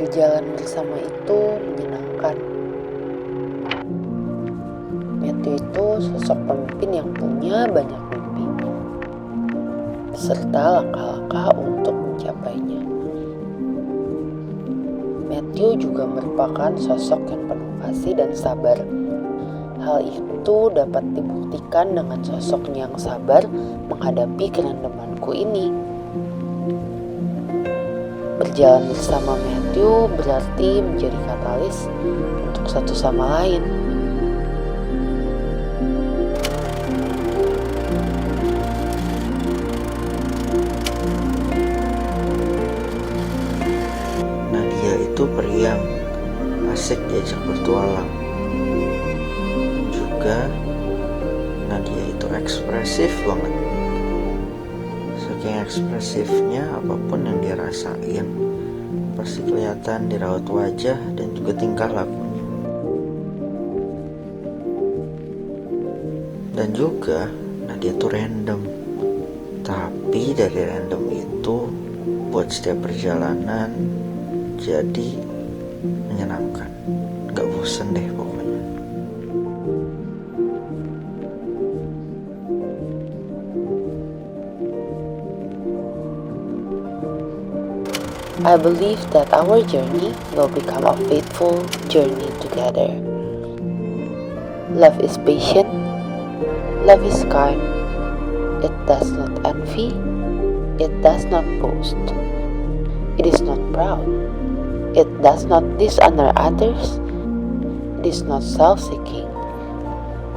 Berjalan bersama itu menyenangkan. Matthew itu sosok pemimpin yang punya banyak mimpi, serta langkah-langkah untuk mencapainya. Matthew juga merupakan sosok yang penuh kasih dan sabar. Hal itu dapat dibuktikan dengan sosoknya yang sabar menghadapi kerandomanku ini. Berjalan bersama Matthew berarti menjadi katalis untuk satu sama lain. Nadia itu periang, asik diajak bertualang. Juga Nadia itu ekspresif banget. Saking ekspresifnya, apapun yang dia rasain pasti kelihatan di raut wajah dan juga tingkah lakunya. Dan juga Nadia itu random, tapi dari random itu buat setiap perjalanan jadi menyenangkan. Gak bosen deh pokoknya. I believe that our journey will become a faithful journey together. Love is patient. Love is kind. It does not envy. It does not boast. It is not proud. It does not dishonor others. It is not self-seeking.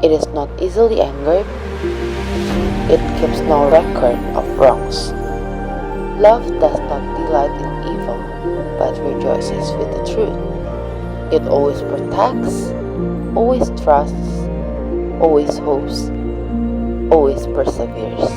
It is not easily angered. It keeps no record of wrongs. Love does not delight in evil, but rejoices with the truth. It always protects, always trusts, always hopes, always perseveres.